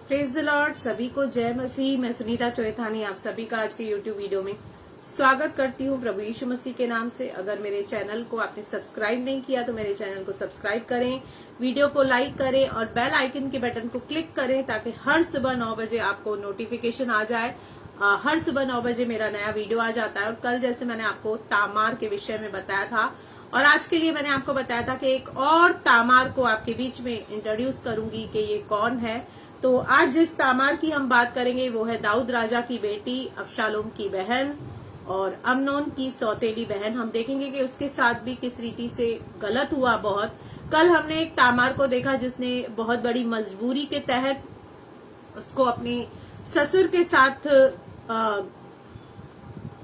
Praise the Lord. सभी को जय मसीह। मैं सुनीता चोएथानी आप सभी का आज के यूट्यूब वीडियो में स्वागत करती हूँ प्रभु यीशु मसीह के नाम से। अगर मेरे चैनल को आपने सब्सक्राइब नहीं किया तो मेरे चैनल को सब्सक्राइब करें, वीडियो को लाइक करें और बेल आइकन के बटन को क्लिक करें ताकि हर सुबह 9 बजे आपको नोटिफिकेशन आ जाए। हर सुबह 9 बजे मेरा नया वीडियो आ जाता है। और कल जैसे मैंने आपको तामार के विषय में बताया था और आज के लिए मैंने आपको बताया था कि एक और तामार को आपके बीच में इंट्रोड्यूस करूंगी कि ये कौन है। तो आज जिस तामार की हम बात करेंगे वो है दाऊद राजा की बेटी, अबशालोम की बहन और अमनोन की सौतेली बहन। हम देखेंगे कि उसके साथ भी किस रीति से गलत हुआ बहुत। कल हमने एक तामार को देखा जिसने बहुत बड़ी मजबूरी के तहत उसको अपने ससुर के साथ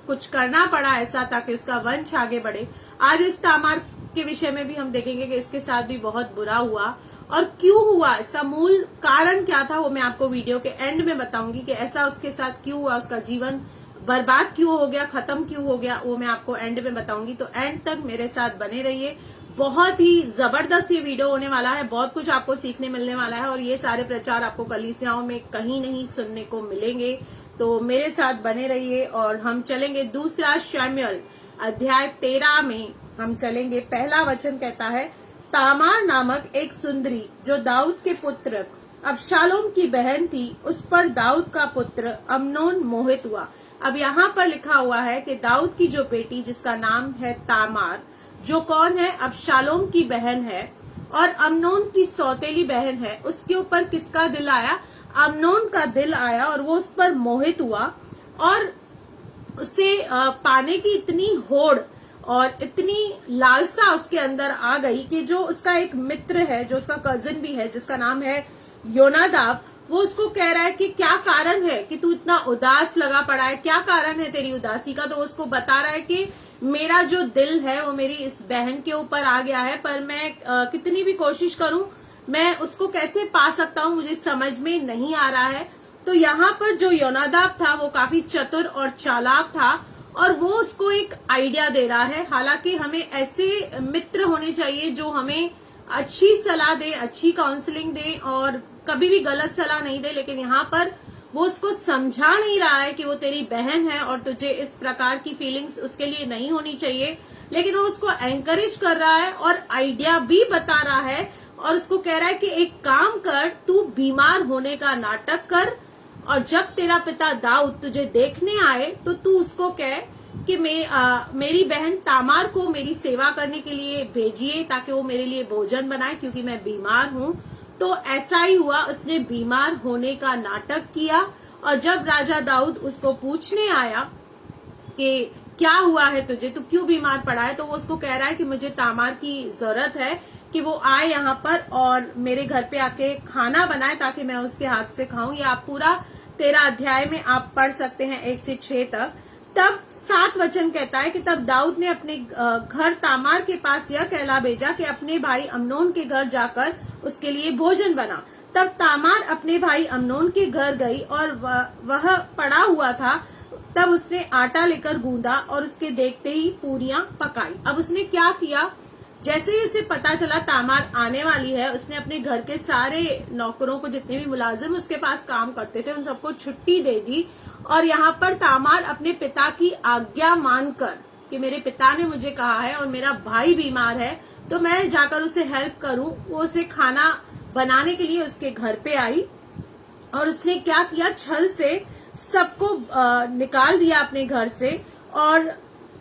कुछ करना पड़ा ऐसा ताकि उसका वंश आगे बढ़े। आज इस तामार के विषय में भी हम देखेंगे कि इसके साथ भी बहुत बुरा हुआ और क्यों हुआ, इसका मूल कारण क्या था वो मैं आपको वीडियो के एंड में बताऊंगी कि ऐसा उसके साथ क्यों हुआ, उसका जीवन बर्बाद क्यों हो गया, खत्म क्यों हो गया, वो मैं आपको एंड में बताऊंगी। तो एंड तक मेरे साथ बने रहिए। बहुत ही जबरदस्त ये वीडियो होने वाला है, बहुत कुछ आपको सीखने मिलने वाला है और ये सारे प्रचार आपको कलीसियाओं में कहीं नहीं सुनने को मिलेंगे। तो मेरे साथ बने रहिए और हम चलेंगे दूसरा शमूएल अध्याय 13 में हम चलेंगे। पहला वचन कहता है, तामार नामक एक सुंदरी जो दाऊद के पुत्र अबशालोम की बहन थी, उस पर दाऊद का पुत्र अमनोन मोहित हुआ। अब यहाँ पर लिखा हुआ है कि दाऊद की जो बेटी जिसका नाम है तामार, जो कौन है, अबशालोम की बहन है और अमनोन की सौतेली बहन है, उसके ऊपर किसका दिल आया, अमनोन का दिल आया और वो उस पर मोहित हुआ और उसे पाने की इतनी होड़ और इतनी लालसा उसके अंदर आ गई कि जो उसका एक मित्र है, जो उसका कजिन भी है जिसका नाम है योनादाब, वो उसको कह रहा है कि क्या कारण है कि तू इतना उदास लगा पड़ा है, क्या कारण है तेरी उदासी का। तो उसको बता रहा है कि मेरा जो दिल है वो मेरी इस बहन के ऊपर आ गया है, पर मैं कितनी भी कोशिश करूं मैं उसको कैसे पा सकता हूं, मुझे समझ में नहीं आ रहा है। तो यहाँ पर जो योनादाब था वो काफी चतुर और चालाक था और वो उसको एक आइडिया दे रहा है। हालांकि हमें ऐसे मित्र होने चाहिए जो हमें अच्छी सलाह दे, अच्छी काउंसलिंग दे और कभी भी गलत सलाह नहीं दे, लेकिन यहाँ पर वो उसको समझा नहीं रहा है कि वो तेरी बहन है और तुझे इस प्रकार की फीलिंग्स उसके लिए नहीं होनी चाहिए, लेकिन वो उसको एनकरेज कर रहा है और आइडिया भी बता रहा है और उसको कह रहा है कि एक काम कर, तू बीमार होने का नाटक कर और जब तेरा पिता दाऊद तुझे देखने आए तो तू उसको कह कि मेरी बहन तामार को मेरी सेवा करने के लिए भेजिए ताकि वो मेरे लिए भोजन बनाए क्योंकि मैं बीमार हूँ। तो ऐसा ही हुआ, उसने बीमार होने का नाटक किया और जब राजा दाऊद उसको पूछने आया कि क्या हुआ है तुझे, तू क्यों बीमार पड़ा है, तो वो उसको कह रहा है कि मुझे तामार की जरूरत है कि वो आए यहाँ पर और मेरे घर पे आके खाना बनाए ताकि मैं उसके हाथ से खाऊं। ये आप पूरा 13 अध्याय में आप पढ़ सकते हैं 1 से 6 तक। तब 7 वचन कहता है कि तब दाऊद ने अपने घर तामार के पास यह कहला भेजा कि अपने भाई अमनोन के घर जाकर उसके लिए भोजन बना। तब तामार अपने भाई अमनोन के घर गई और वह पड़ा हुआ था। तब उसने आटा लेकर गूंदा और उसके देखते ही पूरियां पकाई। अब उसने क्या किया, जैसे ही उसे पता चला तामार आने वाली है, उसने अपने घर के सारे नौकरों को, जितने भी मुलाजिम उसके पास काम करते थे, उन सबको छुट्टी दे दी और यहाँ पर तामार अपने पिता की आज्ञा मानकर कि मेरे पिता ने मुझे कहा है और मेरा भाई बीमार है तो मैं जाकर उसे हेल्प करूं, वो उसे खाना बनाने के लिए उसके घर पे आई और उसने क्या किया, छल से सबको निकाल दिया अपने घर से और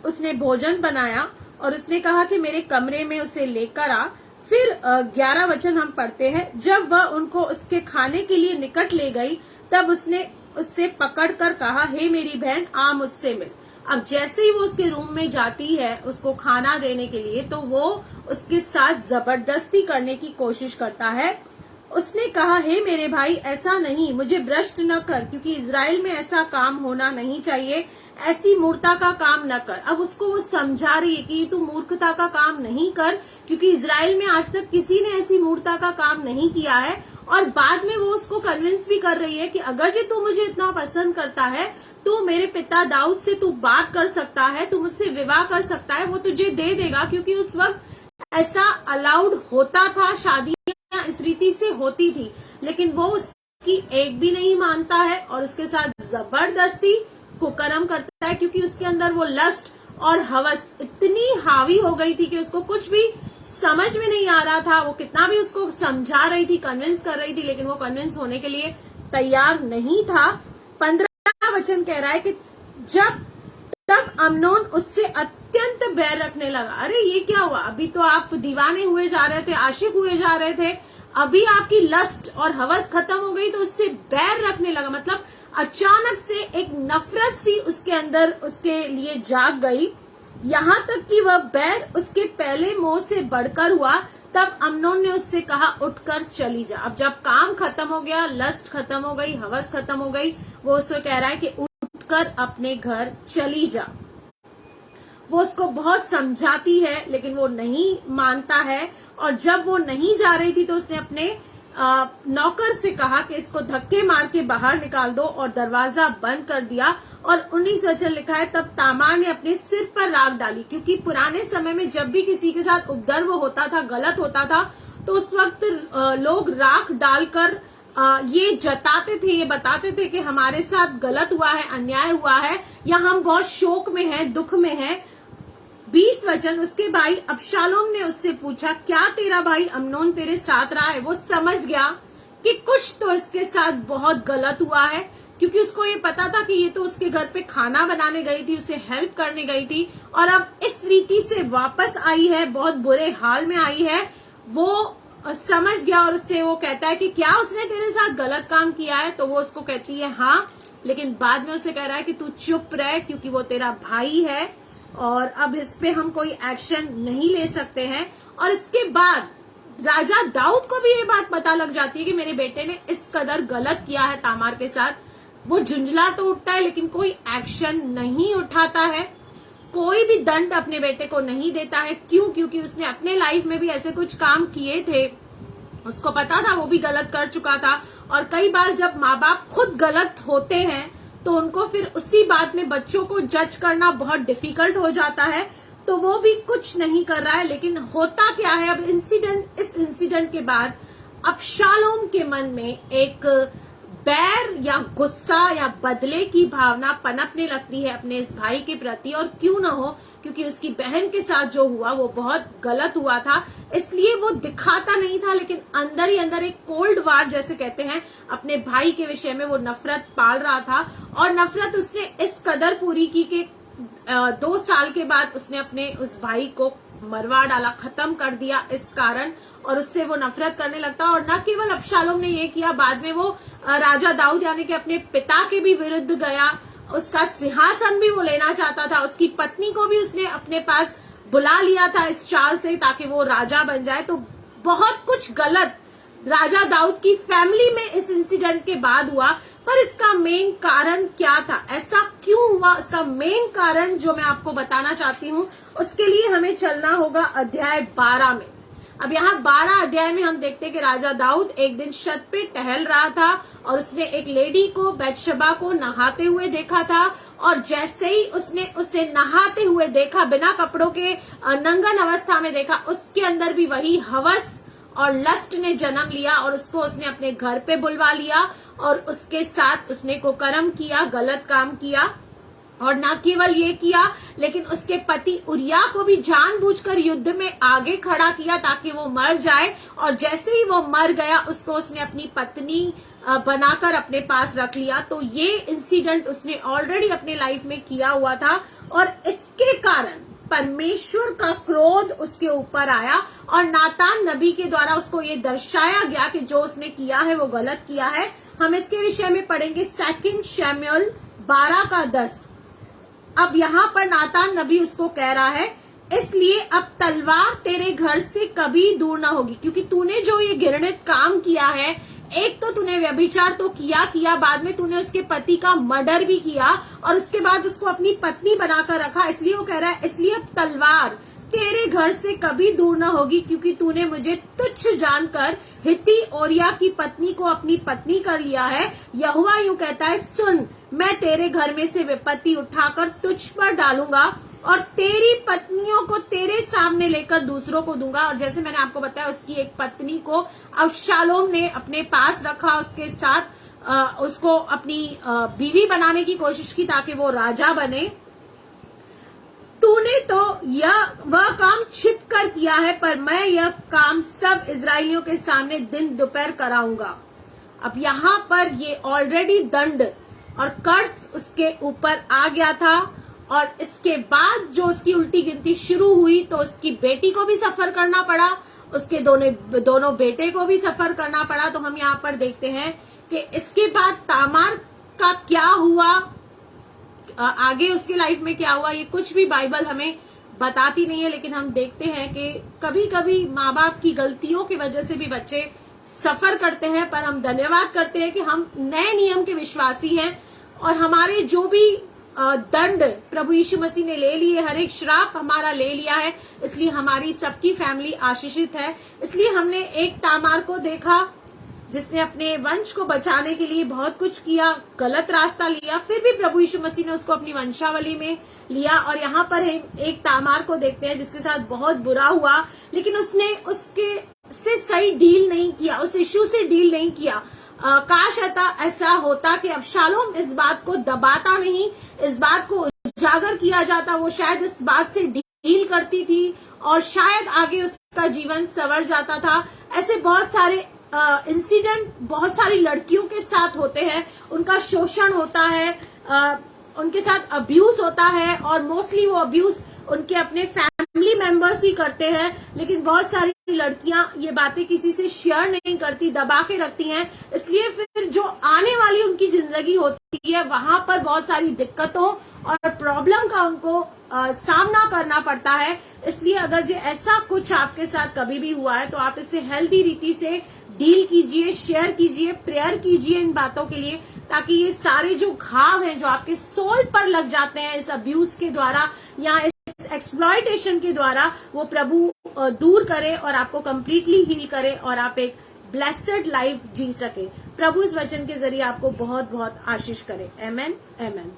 उसने भोजन बनाया और उसने कहा कि मेरे कमरे में उसे लेकर आ। फिर 11 वचन हम पढ़ते हैं, जब वह उनको उसके खाने के लिए निकट ले गई तब उसने उससे पकड़कर कहा, हे मेरी बहन, आ मुझसे मिल। अब जैसे ही वो उसके रूम में जाती है उसको खाना देने के लिए तो वो उसके साथ जबरदस्ती करने की कोशिश करता है। उसने कहा, हे मेरे भाई, ऐसा नहीं, मुझे भ्रष्ट न कर क्योंकि इजराइल में ऐसा काम होना नहीं चाहिए, ऐसी मूर्खता का काम न कर। अब उसको वो समझा रही है कि तू मूर्खता का काम नहीं कर क्योंकि इजराइल में आज तक किसी ने ऐसी मूर्खता का काम नहीं किया है। और बाद में वो उसको कन्विंस भी कर रही है कि अगर जे तू मुझे इतना पसंद करता है तो मेरे पिता दाऊद से तू बात कर सकता है, तू मुझसे विवाह कर सकता है, वो तुझे दे देगा। क्योंकि उस वक्त ऐसा अलाउड होता था, शादियां इस रीति से होती थी, लेकिन वो उसकी एक भी नहीं मानता है और उसके साथ जबरदस्ती कुकर्म करता है, क्योंकि उसके अंदर वो लस्ट और हवस इतनी हावी हो गई थी कि उसको कुछ भी समझ में नहीं आ रहा था। वो कितना भी उसको समझा रही थी, कन्विंस कर रही थी, लेकिन वो कन्विंस होने के लिए तैयार नहीं था। 15 वचन कह रहा है कि तब अमनोन उससे अत्यंत बैर रखने लगा। अरे ये क्या हुआ, अभी तो आप दीवाने हुए जा रहे थे, आशिक हुए जा रहे थे, अभी आपकी लस्ट और हवस खत्म हो गई तो उससे बैर रखने लगा। मतलब अचानक से एक नफरत सी उसके अंदर उसके लिए जाग गई, यहाँ तक कि वह बैर उसके पहले मोह से बढ़कर हुआ। तब अमनोन ने उससे कहा, उठकर चली जा। अब जब काम खत्म हो गया, लस्ट खत्म हो गई, हवस खत्म हो गई, वो उससे कह रहा है कि उठकर अपने घर चली जा। वो उसको बहुत समझाती है लेकिन वो नहीं मानता है, और जब वो नहीं जा रही थी तो उसने अपने नौकर से कहा कि इसको धक्के मार के बाहर निकाल दो, और दरवाजा बंद कर दिया। और 19 वचन लिखा है, तब तामार ने अपने सिर पर राख डाली, क्योंकि पुराने समय में जब भी किसी के साथ उपद्रव होता था, गलत होता था, तो उस वक्त लोग राख डालकर ये जताते थे, ये बताते थे कि हमारे साथ गलत हुआ है, अन्याय हुआ है, या हम बहुत शोक में हैं, दुख में हैं। 20 वचन, उसके भाई अबशालोम ने उससे पूछा, क्या तेरा भाई अमनोन तेरे साथ रहा है? वो समझ गया कि कुछ तो इसके साथ बहुत गलत हुआ है, क्योंकि उसको ये पता था कि ये तो उसके घर पे खाना बनाने गई थी, उसे हेल्प करने गई थी, और अब इस रीति से वापस आई है, बहुत बुरे हाल में आई है। वो समझ गया और उससे वो कहता है कि क्या उसने तेरे साथ गलत काम किया है? तो वो उसको कहती है हाँ, लेकिन बाद में उसे कह रहा है कि तू चुप रह, क्योंकि वो तेरा भाई है और अब इस पे हम कोई एक्शन नहीं ले सकते हैं। और इसके बाद राजा दाऊद को भी ये बात पता लग जाती है कि मेरे बेटे ने इस कदर गलत किया है तामार के साथ। वो झुंझला तो उठता है लेकिन कोई एक्शन नहीं उठाता है, कोई भी दंड अपने बेटे को नहीं देता है। क्यों? क्योंकि उसने अपने लाइफ में भी ऐसे कुछ काम किए थे, उसको पता था वो भी गलत कर चुका था। और कई बार जब माँ बाप खुद गलत होते हैं तो उनको फिर उसी बात में बच्चों को जज करना बहुत डिफिकल्ट हो जाता है, तो वो भी कुछ नहीं कर रहा है। लेकिन होता क्या है, अब इस इंसिडेंट के बाद अबशालोम के मन में एक बैर या गुस्सा या बदले की भावना पनपने लगती है अपने इस भाई के प्रति। और क्यों न हो, क्योंकि उसकी बहन के साथ जो हुआ वो बहुत गलत हुआ था, इसलिए वो दिखाता नहीं था, लेकिन अंदर ही अंदर एक कोल्ड वार जैसे कहते हैं, अपने भाई के विषय में वो नफरत पाल रहा था। और नफरत उसने इस कदर पूरी की कि 2 साल के बाद उसने अपने उस भाई को मरवा डाला, खत्म कर दिया इस कारण, और उससे वो नफरत करने लगता। और न केवल अबशालोम ने ये किया, बाद में वो राजा दाऊद यानी कि अपने पिता के भी विरुद्ध गया, उसका सिंहासन भी वो लेना चाहता था, उसकी पत्नी को भी उसने अपने पास बुला लिया था इस चाल से ताकि वो राजा बन जाए। तो बहुत कुछ गलत राजा दाऊद की फैमिली में इस इंसिडेंट के बाद हुआ। पर इसका मेन कारण क्या था, ऐसा क्यों हुआ, इसका मेन कारण जो मैं आपको बताना चाहती हूँ, उसके लिए हमें चलना होगा अध्याय 12 में। अब यहाँ 12 अध्याय में हम देखते हैं कि राजा दाऊद एक दिन छत पे टहल रहा था और उसने एक लेडी को, बैतशबा को नहाते हुए देखा था। और जैसे ही उसने उसे नहाते हुए देखा, बिना कपड़ों के नंगन अवस्था में देखा, उसके अंदर भी वही हवस और लस्ट ने जन्म लिया और उसको उसने अपने घर पे बुलवा लिया और उसके साथ उसने कुकर्म किया, गलत काम किया। और न केवल ये किया, लेकिन उसके पति उरिया को भी जानबूझकर युद्ध में आगे खड़ा किया ताकि वो मर जाए। और जैसे ही वो मर गया, उसको उसने अपनी पत्नी बनाकर अपने पास रख लिया। तो ये इंसिडेंट उसने ऑलरेडी अपने लाइफ में किया हुआ था और इसके कारण परमेश्वर का क्रोध उसके ऊपर आया और नातान नबी के द्वारा उसको ये दर्शाया गया कि जो उसने किया है वो गलत किया है। हम इसके विषय में पढ़ेंगे 2 शमूएल 12:10। अब यहाँ पर नातान नबी उसको कह रहा है, इसलिए अब तलवार तेरे घर से कभी दूर ना होगी, क्योंकि तूने जो ये घृणित काम किया है, एक तो तूने व्यभिचार तो किया, बाद में तूने उसके पति का मर्डर भी किया और उसके बाद उसको अपनी पत्नी बनाकर रखा। इसलिए वो कह रहा है, इसलिए अब तलवार तेरे घर से कभी दूर न होगी, क्योंकि तूने मुझे तुच्छ जानकर हित्ती ओरिया की पत्नी को अपनी पत्नी कर लिया है। यहोवा यूं कहता है, सुन, मैं तेरे घर में से विपत्ति उठाकर तुझ पर डालूंगा और तेरी पत्नियों को तेरे सामने लेकर दूसरों को दूंगा। और जैसे मैंने आपको बताया, उसकी एक पत्नी को अबशालोम ने अपने पास रखा, उसके साथ उसको अपनी बीवी बनाने की कोशिश की ताकि वो राजा बने। तूने तो वह काम छिप कर किया है, पर मैं यह काम सब इजरायलियों के सामने दिन दोपहर कराऊंगा। अब यहाँ पर ये ऑलरेडी दंड और कर्ज उसके ऊपर आ गया था, और इसके बाद जो उसकी उल्टी गिनती शुरू हुई तो उसकी बेटी को भी सफर करना पड़ा, उसके दोनों बेटे को भी सफर करना पड़ा। तो हम यहाँ पर देखते हैं कि इसके बाद तामार का क्या हुआ, आगे उसके लाइफ में क्या हुआ, ये कुछ भी बाइबल हमें बताती नहीं है। लेकिन हम देखते हैं कि कभी कभी माँ बाप की गलतियों की वजह से भी बच्चे सफर करते हैं, पर हम धन्यवाद करते हैं कि हम नए नियम के विश्वासी हैं, और हमारे जो भी दंड प्रभु यीशु मसीह ने ले लिए, हर एक श्राप हमारा ले लिया है, इसलिए हमारी सबकी फैमिली आशीषित है। इसलिए हमने एक तामार को देखा जिसने अपने वंश को बचाने के लिए बहुत कुछ किया, गलत रास्ता लिया, फिर भी प्रभु यीशु मसीह ने उसको अपनी वंशावली में लिया। और यहाँ पर एक तामार को देखते हैं जिसके साथ बहुत बुरा हुआ, लेकिन उसने उसके से सही डील नहीं किया, उस इश्यू से डील नहीं किया। काश ऐसा होता कि अबशालोम इस बात को दबाता नहीं, इस बात को उजागर किया जाता, वो शायद इस बात से डील करती थी और शायद आगे उसका जीवन संवर जाता था। ऐसे बहुत सारे इंसिडेंट बहुत सारी लड़कियों के साथ होते हैं, उनका शोषण होता है, उनके साथ अब्यूज होता है, और मोस्टली वो अब्यूज उनके अपने फैमिली मेंबर्स ही करते हैं। लेकिन बहुत सारी लड़कियां ये बातें किसी से शेयर नहीं करती, दबा के रखती हैं, इसलिए फिर जो आने वाली उनकी जिंदगी होती है वहां पर बहुत सारी दिक्कतों और प्रॉब्लम का उनको सामना करना पड़ता है। इसलिए अगर जो ऐसा कुछ आपके साथ कभी भी हुआ है तो आप इससे हेल्दी रीति से डील कीजिए, शेयर कीजिए, प्रेयर कीजिए इन बातों के लिए, ताकि ये सारे जो घाव हैं जो आपके सोल पर लग जाते हैं इस अब्यूज के द्वारा या इस एक्सप्लॉयटेशन के द्वारा, वो प्रभु दूर करे और आपको कंप्लीटली हील करे और आप एक ब्लेस्ड लाइफ जी सके। प्रभु इस वचन के जरिए आपको बहुत बहुत आशीष करे। आमेन, आमेन।